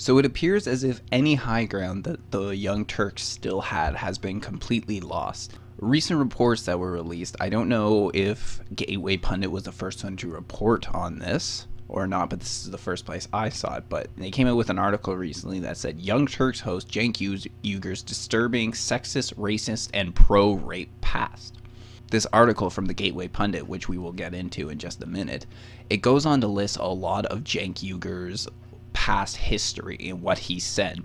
So it appears as if any high ground that the Young Turks still had has been completely lost. Recent reports that were released, I don't know if Gateway Pundit was the first one to report on this or not, but this is the first place I saw it. But they came out with an article recently that said Young Turks host Cenk Uygur's disturbing, sexist, racist, and pro-rape past. This article from the Gateway Pundit, which we will get into in just a minute, it goes on to list a lot of Cenk Uygur's past history and what he said.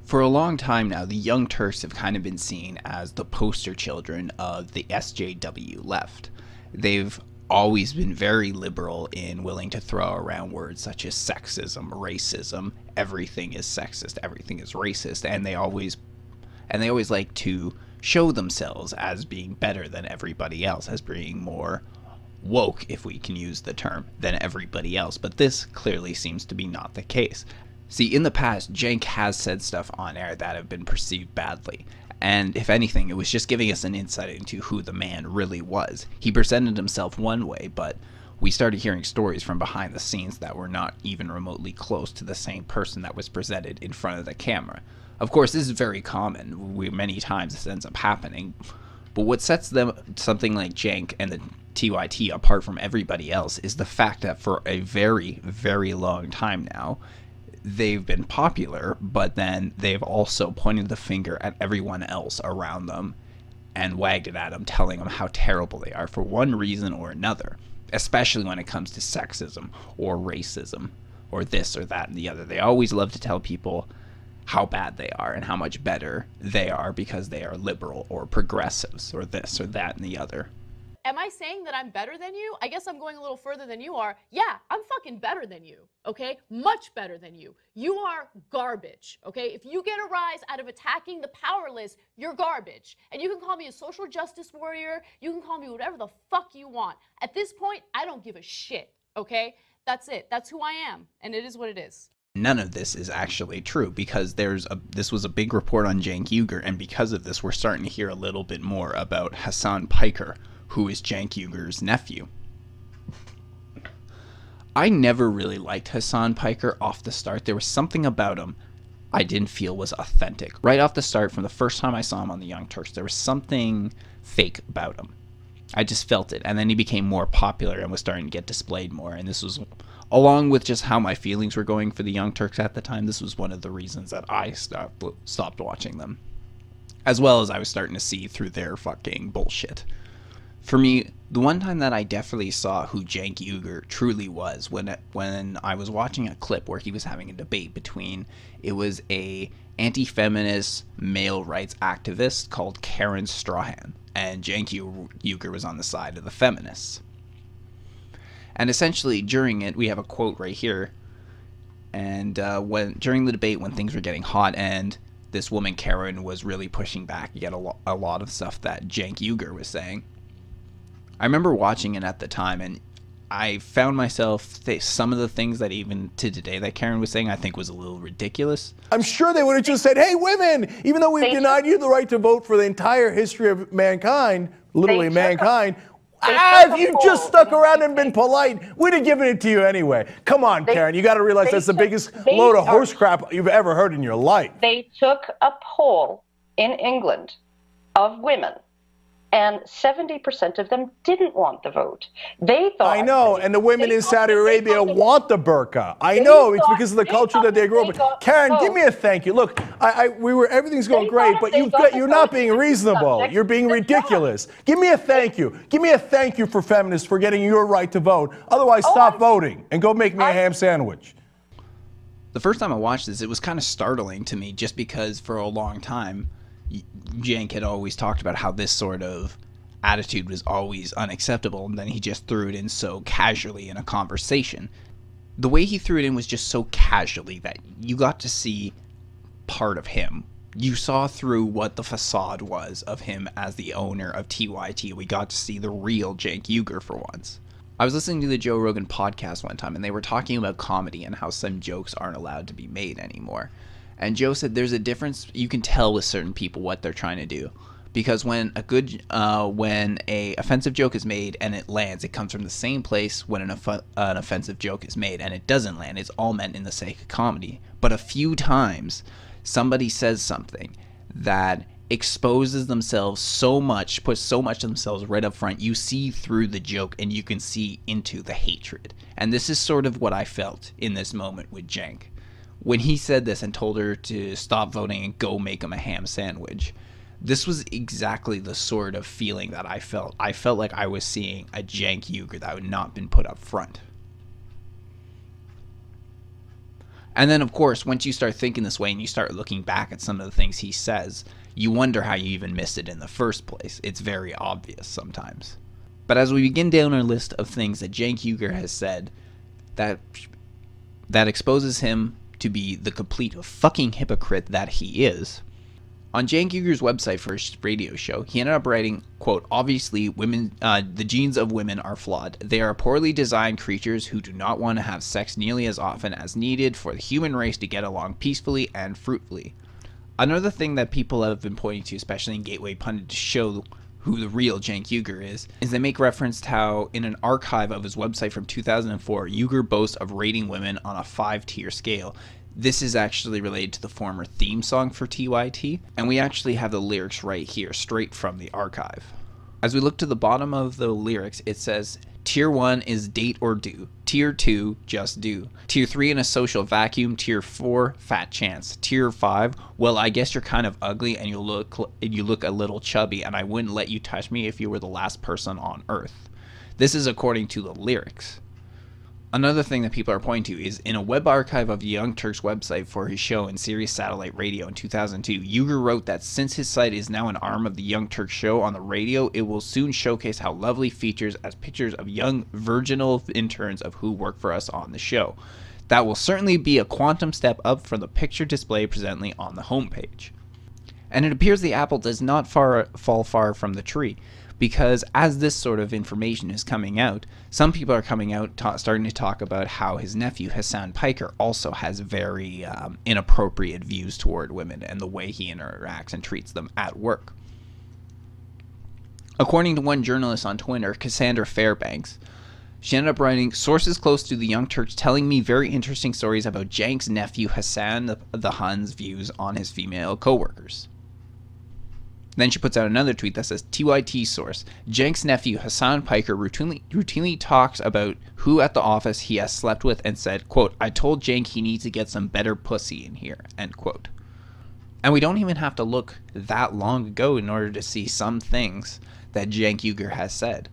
For a long time now, the Young Turks have kind of been seen as the poster children of the SJW left. They've always been very liberal in willing to throw around words such as sexism, racism, everything is sexist, everything is racist, and they always like to show themselves as being better than everybody else, as being more woke, if we can use the term, than everybody else. But this clearly seems to be not the case. See, in the past, Cenk has said stuff on air that have been perceived badly. And if anything, it was just giving us an insight into who the man really was. He presented himself one way, but we started hearing stories from behind the scenes that were not even remotely close to the same person that was presented in front of the camera. Of course, this is very common. Many times this ends up happening. But what sets something like Cenk and the TYT apart from everybody else is the fact that for a very, very long time now, they've been popular, but then they've also pointed the finger at everyone else around them and wagged it at them, telling them how terrible they are for one reason or another, especially when it comes to sexism or racism or this or that and the other. They always love to tell people how bad they are and how much better they are because they are liberal or progressives or this or that and the other. Am I saying that I'm better than you? I guess I'm going a little further than you are. Yeah, I'm fucking better than you, okay? Much better than you. You are garbage, okay? If you get a rise out of attacking the powerless, you're garbage. And you can call me a social justice warrior. You can call me whatever the fuck you want. At this point, I don't give a shit, okay? That's it. That's who I am. And it is what it is. None of this is actually true because this was a big report on Cenk Uygur, and because of this, we're starting to hear a little bit more about Hassan Piker, who is Cenk Uygur's nephew. I never really liked Hassan Piker off the start. There was something about him I didn't feel was authentic. Right off the start, from the first time I saw him on the Young Turks, there was something fake about him. I just felt it. And then he became more popular and was starting to get displayed more. And this was, along with just how my feelings were going for the Young Turks at the time, this was one of the reasons that I stopped watching them. As well as I was starting to see through their fucking bullshit. For me, the one time that I definitely saw who Cenk Uygur truly was when I was watching a clip where he was having a debate between, it was a anti-feminist male rights activist called Karen Strahan, and Cenk Uygur was on the side of the feminists. And essentially during it, we have a quote right here, and during the debate when things were getting hot and this woman Karen was really pushing back against a lot of stuff that Cenk Uygur was saying, I remember watching it at the time, and I found myself some of the things that even to today that Karen was saying I think was a little ridiculous. I'm sure they would have just said, hey, women, even though we've denied you the right to vote for the entire history of mankind, literally mankind, if you just stuck around and been polite, we'd have given it to you anyway. Come on, Karen, you got to realize that's the biggest load of horse crap you've ever heard in your life. They took a poll in England of women, and 70% of them didn't want the vote. They thought... I know, and the women in Saudi Arabia want the burqa. I know, it's because of the culture that they grew up in. Karen, give me a thank you. Look, everything's going great, but you're not being reasonable. You're being ridiculous. Give me a thank you. Give me a thank you for feminists for getting your right to vote. Otherwise, stop voting and go make me a ham sandwich. The first time I watched this, it was kind of startling to me just because for a long time, Cenk had always talked about how this sort of attitude was always unacceptable, and then he just threw it in so casually in a conversation. The way he threw it in was just so casually that you got to see part of him. You saw through what the facade was of him as the owner of TYT. We got to see the real Cenk Uygur for once. I was listening to the Joe Rogan podcast one time, and they were talking about comedy and how some jokes aren't allowed to be made anymore. And Joe said there's a difference, you can tell with certain people what they're trying to do. Because when a offensive joke is made and it lands, it comes from the same place when an offensive joke is made and it doesn't land. It's all meant in the sake of comedy. But a few times, somebody says something that exposes themselves so much, puts so much of themselves right up front, you see through the joke and you can see into the hatred. And this is sort of what I felt in this moment with Cenk. When he said this and told her to stop voting and go make him a ham sandwich, this was exactly the sort of feeling that I felt. I felt like I was seeing a Cenk Uygur that had not been put up front. And then, of course, once you start thinking this way and you start looking back at some of the things he says, you wonder how you even missed it in the first place. It's very obvious sometimes. But as we begin down our list of things that Cenk Uygur has said that exposes him to be the complete fucking hypocrite that he is, on Cenk Uygur's website for his radio show, he ended up writing, quote, obviously, the genes of women are flawed. They are poorly designed creatures who do not want to have sex nearly as often as needed for the human race to get along peacefully and fruitfully. Another thing that people have been pointing to, especially in Gateway Pundit, to show who the real Cenk Uygur is they make reference to how in an archive of his website from 2004, Uygur boasts of rating women on a 5-tier scale. This is actually related to the former theme song for TYT, and we actually have the lyrics right here, straight from the archive. As we look to the bottom of the lyrics, it says, Tier 1 is date or do. Tier 2, just do. Tier 3 in a social vacuum. Tier 4, fat chance. Tier 5, well, I guess you're kind of ugly and you look a little chubby, and I wouldn't let you touch me if you were the last person on Earth. This is according to the lyrics. Another thing that people are pointing to is in a web archive of Young Turks' website for his show in Sirius Satellite Radio in 2002, Uygur wrote that since his site is now an arm of the Young Turks show on the radio, it will soon showcase how lovely features as pictures of young virginal interns of who work for us on the show. That will certainly be a quantum step up from the picture display presently on the homepage. And it appears the apple does not fall far from the tree, because as this sort of information is coming out, some people are coming out starting to talk about how his nephew Hassan Piker also has very inappropriate views toward women and the way he interacts and treats them at work. According to one journalist on Twitter, Cassandra Fairbanks, she ended up writing, sources close to the Young Turks telling me very interesting stories about Cenk's nephew Hassan the Hun's views on his female co-workers. Then she puts out another tweet that says, TYT source, Cenk's nephew Hassan Piker routinely talks about who at the office he has slept with and said, quote, I told Cenk he needs to get some better pussy in here, end quote. And we don't even have to look that long ago in order to see some things that Cenk Uygur has said.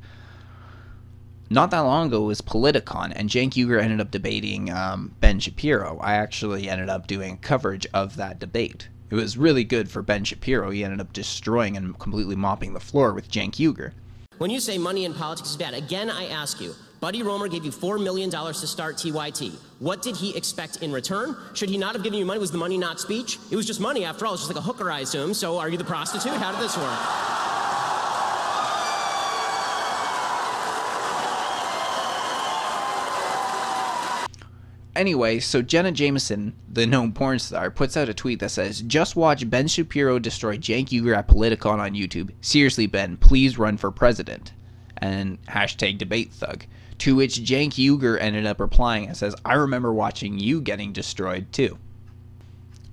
Not that long ago was Politicon, and Cenk Uygur ended up debating Ben Shapiro. I actually ended up doing coverage of that debate. It was really good for Ben Shapiro. He ended up destroying and completely mopping the floor with Cenk Uygur. When you say money in politics is bad, again I ask you, Buddy Roemer gave you $4 million to start TYT. What did he expect in return? Should he not have given you money? Was the money not speech? It was just money after all. It was just like a hooker, I assume. So are you the prostitute? How did this work? Anyway, so Jenna Jameson, the known porn star, puts out a tweet that says, just watch Ben Shapiro destroy Cenk Uygur at Politicon on YouTube. Seriously, Ben, please run for president. And hashtag debate thug. To which Cenk Uygur ended up replying and says, I remember watching you getting destroyed too.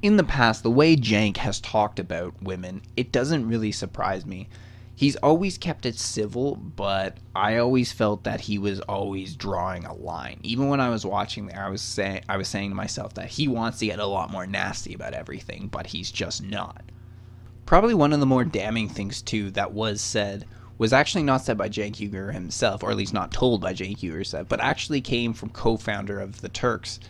In the past, the way Cenk has talked about women, it doesn't really surprise me. He's always kept it civil, but I always felt that he was always drawing a line. Even when I was watching there, I was saying to myself that he wants to get a lot more nasty about everything, but he's just not. Probably one of the more damning things, too, that was said was actually not said by Cenk Uygur himself, or at least not told by Cenk Uygur, but actually came from co-founder of the Turks,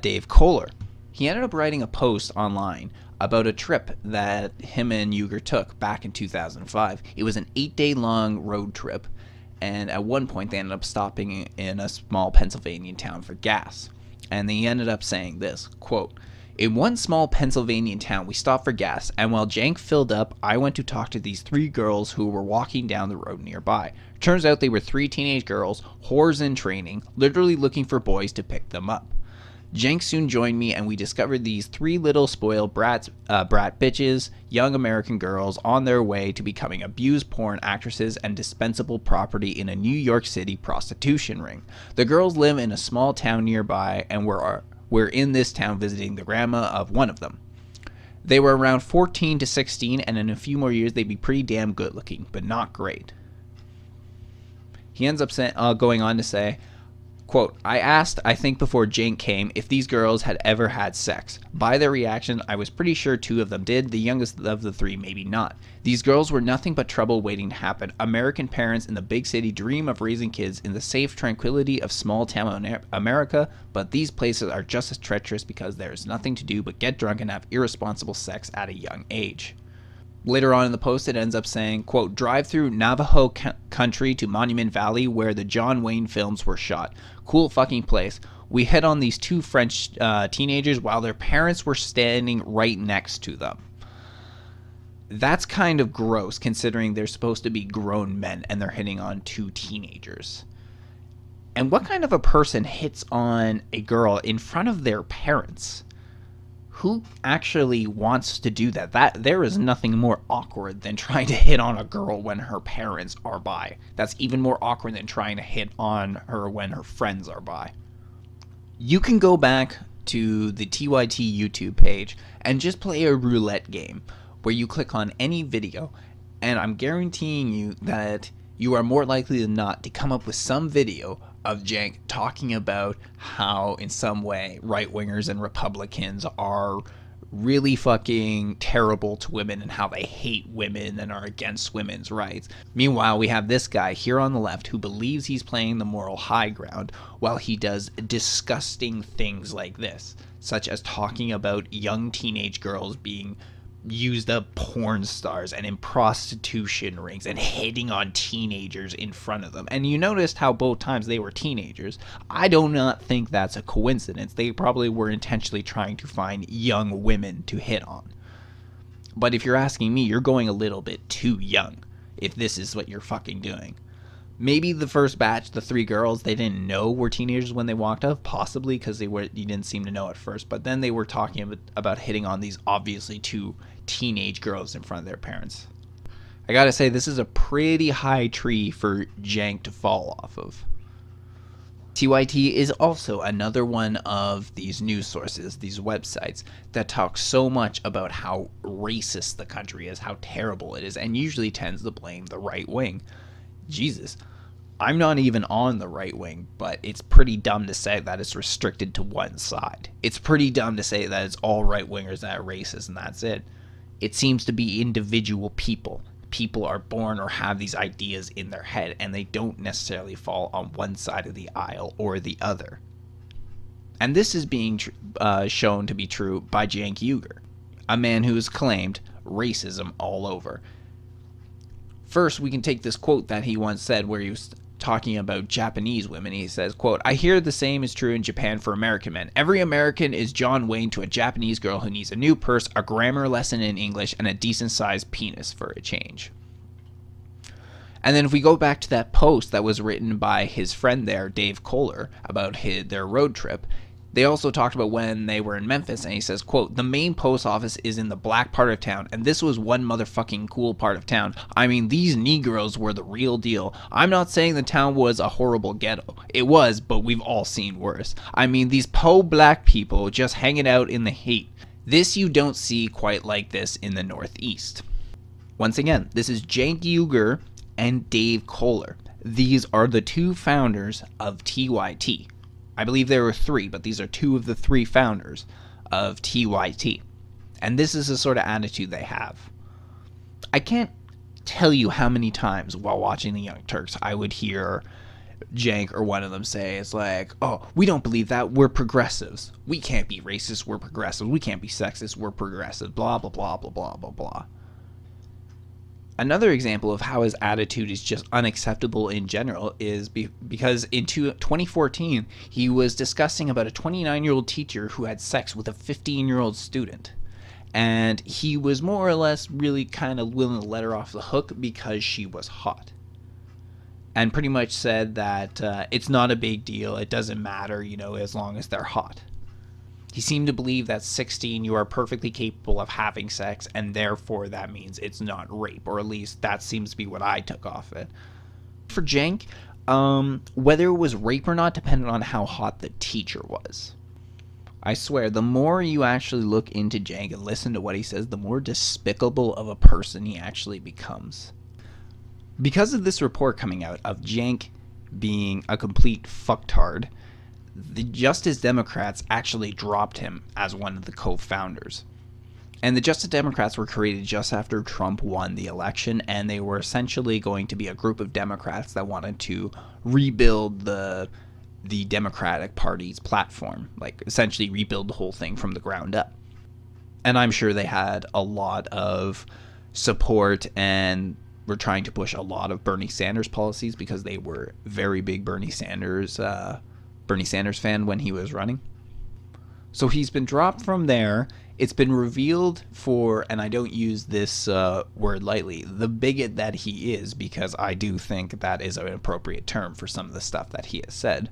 Dave Kohler. He ended up writing a post online about a trip that him and Uygur took back in 2005. It was an 8-day-long road trip, and at one point they ended up stopping in a small Pennsylvania town for gas. And they ended up saying this, quote, in one small Pennsylvania town we stopped for gas, and while Cenk filled up, I went to talk to these 3 girls who were walking down the road nearby. Turns out they were 3 teenage girls, whores in training, literally looking for boys to pick them up. Cenk soon joined me, and we discovered these 3 little spoiled brat bitches, young American girls on their way to becoming abused porn actresses and dispensable property in a New York City prostitution ring. The girls live in a small town nearby, and we're in this town visiting the grandma of one of them. They were around 14 to 16, and in a few more years they'd be pretty damn good looking, but not great. He ends up going on to say, quote, I asked, I think before Cenk came, if these girls had ever had sex. By their reaction, I was pretty sure 2 of them did, the youngest of the 3 maybe not. These girls were nothing but trouble waiting to happen. American parents in the big city dream of raising kids in the safe tranquility of small town America, but these places are just as treacherous because there's nothing to do but get drunk and have irresponsible sex at a young age. Later on in the post, it ends up saying, quote, drive through Navajo country to Monument Valley where the John Wayne films were shot. Cool fucking place. We hit on these 2 French teenagers while their parents were standing right next to them. That's kind of gross considering they're supposed to be grown men and they're hitting on 2 teenagers. And what kind of a person hits on a girl in front of their parents? Who actually wants to do that? There is nothing more awkward than trying to hit on a girl when her parents are by. That's even more awkward than trying to hit on her when her friends are by. You can go back to the TYT YouTube page and just play a roulette game where you click on any video, and I'm guaranteeing you that you are more likely than not to come up with some video of Cenk talking about how in some way right-wingers and Republicans are really fucking terrible to women and how they hate women and are against women's rights. Meanwhile, we have this guy here on the left who believes he's playing the moral high ground while he does disgusting things like this, such as talking about young teenage girls being used up porn stars and in prostitution rings and hitting on teenagers in front of them. And you noticed how both times they were teenagers. I do not think that's a coincidence. They probably were intentionally trying to find young women to hit on. But if you're asking me, you're going a little bit too young if this is what you're fucking doing. Maybe the first batch, the 3 girls, they didn't know were teenagers when they walked up, possibly because you didn't seem to know at first, but then they were talking about hitting on these obviously 2 teenage girls in front of their parents. I gotta say, this is a pretty high tree for Cenk to fall off of. TYT is also another one of these news sources, these websites, that talk so much about how racist the country is, how terrible it is, and usually tends to blame the right wing. Jesus, I'm not even on the right wing, but it's pretty dumb to say that it's restricted to one side. It's pretty dumb to say that it's all right-wingers that are racist and that's it. It seems to be individual people. People are born or have these ideas in their head, and they don't necessarily fall on one side of the aisle or the other. And this is being shown to be true by Cenk Uygur, a man who has claimed racism all over. First, we can take this quote that he once said where he was talking about Japanese women. He says, quote, I hear the same is true in Japan for American men. Every American is John Wayne to a Japanese girl who needs a new purse, a grammar lesson in English, and a decent-sized penis for a change. And then if we go back to that post that was written by his friend there, Dave Kohler, about their road trip, they also talked about when they were in Memphis, and he says, quote, the main post office is in the black part of town, and this was one motherfucking cool part of town. I mean, these Negroes were the real deal. I'm not saying the town was a horrible ghetto. It was, but we've all seen worse. I mean, these po black people just hanging out in the heat. This you don't see quite like this in the Northeast. Once again, this is Cenk Uygur and Dave Kohler. These are the 2 founders of TYT. I believe there were 3, but these are 2 of the 3 founders of TYT. And this is the sort of attitude they have. I can't tell you how many times while watching the Young Turks I would hear Cenk or one of them say, it's like, oh, we don't believe that, we're progressives. We can't be racist, we're progressives. We can't be sexist, we're progressives. Blah, blah, blah, blah, blah, blah, blah. Another example of how his attitude is just unacceptable in general is because in 2014, he was discussing about a 29-year-old teacher who had sex with a 15-year-old student. And he was more or less really kind of willing to let her off the hook because she was hot. And pretty much said that it's not a big deal, it doesn't matter, you know, as long as they're hot. He seemed to believe that 16, you are perfectly capable of having sex, and therefore that means it's not rape, or at least that seems to be what I took off it. For Cenk, whether it was rape or not depended on how hot the teacher was. I swear, the more you actually look into Cenk and listen to what he says, the more despicable of a person he actually becomes. Because of this report coming out of Cenk being a complete fucktard, the Justice Democrats actually dropped him as one of the co-founders. And the Justice Democrats were created just after Trump won the election, and they were essentially going to be a group of Democrats that wanted to rebuild the Democratic Party's platform, like essentially rebuild the whole thing from the ground up. And I'm sure they had a lot of support and were trying to push a lot of Bernie Sanders policies because they were very big Bernie Sanders fan when he was running. So he's been dropped from there. It's been revealed for, and I don't use this word lightly, the bigot that he is, because I do think that is an appropriate term for some of the stuff that he has said.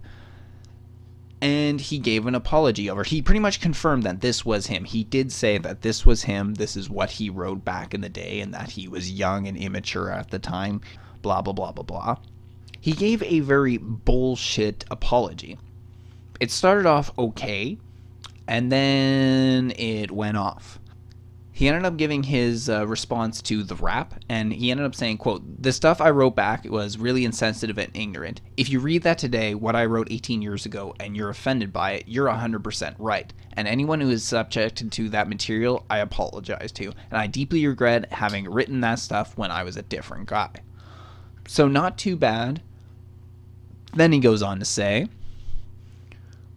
And he gave an apology over. He pretty much confirmed that this was him. He did say that this was him. This is what he wrote back in the day, and that he was young and immature at the time. Blah, blah, blah, blah, blah. He gave a very bullshit apology. It started off okay, and then it went off. He ended up giving his response to the rap, and he ended up saying, quote, "The stuff I wrote back was really insensitive and ignorant. If you read that today, what I wrote 18 years ago, and you're offended by it, you're 100% right. And anyone who is subjected to that material, I apologize to. And I deeply regret having written that stuff when I was a different guy." So not too bad. Then he goes on to say,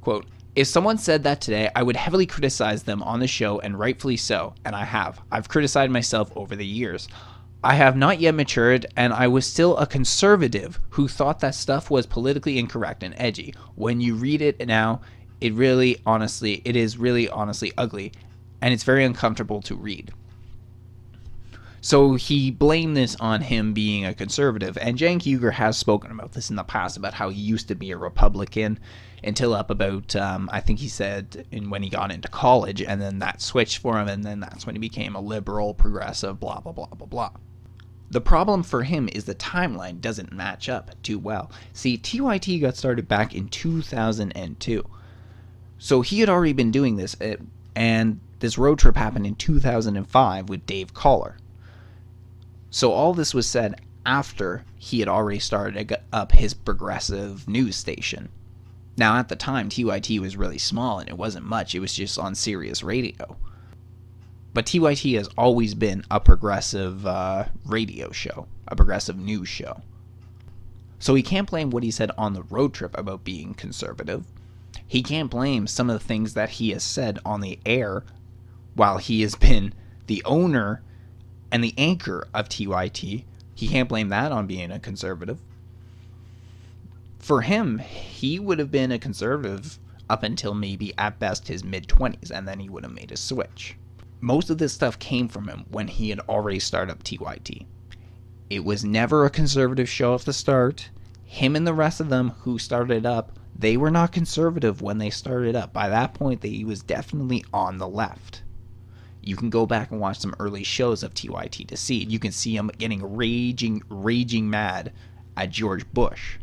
quote, "If someone said that today, I would heavily criticize them on the show, and rightfully so, and I have. I've criticized myself over the years. I have not yet matured, and I was still a conservative who thought that stuff was politically incorrect and edgy. When you read it now, it is really honestly ugly, and it's very uncomfortable to read." So he blamed this on him being a conservative, and Cenk Uygur has spoken about this in the past, about how he used to be a Republican until up about, I think he said, when he got into college, and then that switched for him, and then that's when he became a liberal, progressive, blah, blah, blah, blah, blah. The problem for him is the timeline doesn't match up too well. See, TYT got started back in 2002. So he had already been doing this, and this road trip happened in 2005 with Dave Collar. So all this was said after he had already started up his progressive news station. Now at the time, TYT was really small and it wasn't much, it was just on Sirius Radio. But TYT has always been a progressive radio show, a progressive news show. So he can't blame what he said on the road trip about being conservative. He can't blame some of the things that he has said on the air while he has been the owner and the anchor of TYT. He can't blame that on being a conservative. For him, he would have been a conservative up until maybe at best his mid-20s, and then he would have made a switch. Most of this stuff came from him when he had already started up TYT. It was never a conservative show at the start. Him and the rest of them who started up, they were not conservative when they started up. By that point, he was definitely on the left. You can go back and watch some early shows of TYT to see it. You can see him getting raging mad at George Bush.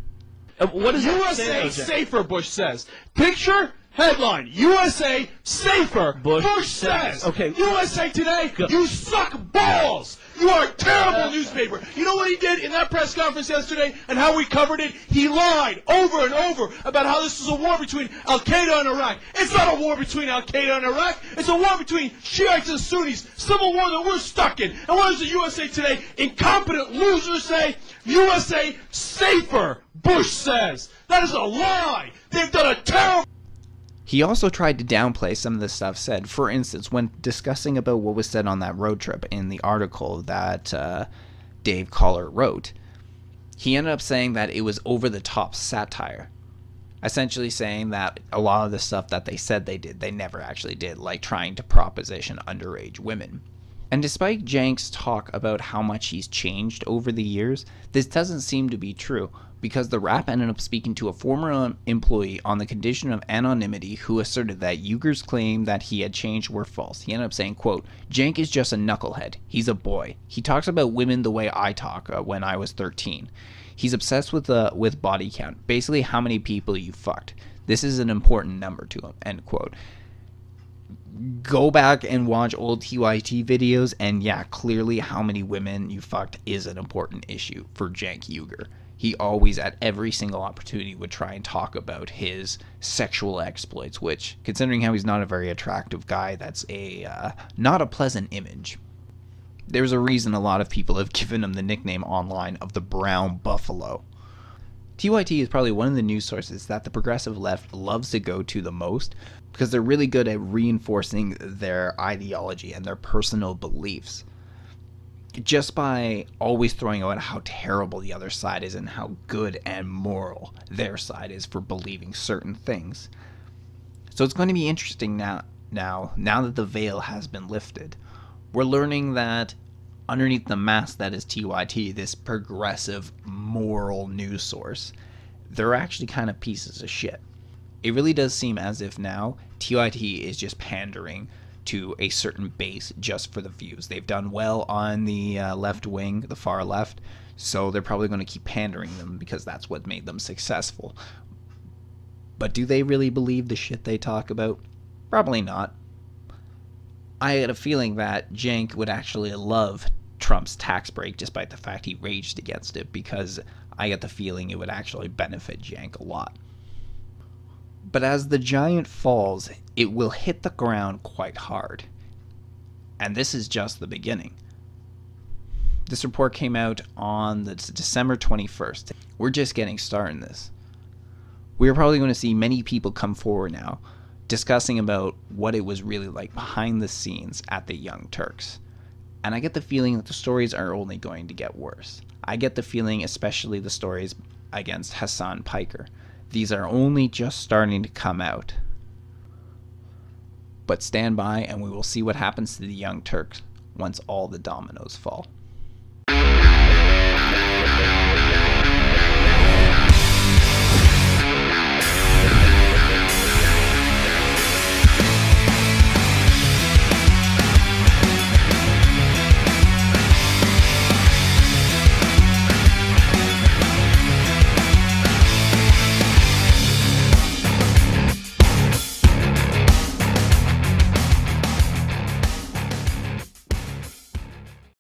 What is USA safer, Bush says. Picture, headline, USA safer, Bush says. Okay. USA Today, you suck balls. You are a terrible newspaper. You know what he did in that press conference yesterday and how we covered it? He lied over and over about how this is a war between Al-Qaeda and Iraq. It's not a war between Al-Qaeda and Iraq. It's a war between Shiites and Sunnis. Civil war that we're stuck in. And what does the USA Today incompetent losers say? USA safer, Bush says. That is a lie. They've done a terrible... He also tried to downplay some of the stuff said. For instance, when discussing about what was said on that road trip in the article that Dave Collar wrote, he ended up saying that it was over-the-top satire. Essentially saying that a lot of the stuff that they said they did, they never actually did, like trying to proposition underage women. And despite Cenk's talk about how much he's changed over the years, this doesn't seem to be true, because the rap ended up speaking to a former employee on the condition of anonymity who asserted that Uygur's claim that he had changed were false. He ended up saying, quote, "Cenk is just a knucklehead. He's a boy. He talks about women the way I talk when I was 13. He's obsessed with body count, basically how many people you fucked. This is an important number to him," end quote. Go back and watch old TYT videos, and yeah, clearly how many women you fucked is an important issue for Cenk Uygur. He always, at every single opportunity, would try and talk about his sexual exploits, which, considering how he's not a very attractive guy, that's not a pleasant image. There's a reason a lot of people have given him the nickname online of the Brown Buffalo. TYT is probably one of the news sources that the progressive left loves to go to the most, because they're really good at reinforcing their ideology and their personal beliefs, just by always throwing out how terrible the other side is and how good and moral their side is for believing certain things. So it's going to be interesting now that the veil has been lifted. We're learning that underneath the mask that is TYT, this progressive moral news source, they're actually kind of pieces of shit. It really does seem as if now TYT is just pandering to a certain base just for the views. They've done well on the left wing, the far left, so they're probably going to keep pandering them because that's what made them successful. But do they really believe the shit they talk about? Probably not. I had a feeling that Cenk would actually love Trump's tax break despite the fact he raged against it, because I get the feeling it would actually benefit Cenk a lot. But as the giant falls, it will hit the ground quite hard. And this is just the beginning. This report came out on December 21st. We're just getting started in this. We're probably going to see many people come forward now discussing about what it was really like behind the scenes at the Young Turks. And I get the feeling that the stories are only going to get worse. I get the feeling, especially the stories against Hassan Piker, these are only just starting to come out. But stand by and we will see what happens to the Young Turks once all the dominoes fall.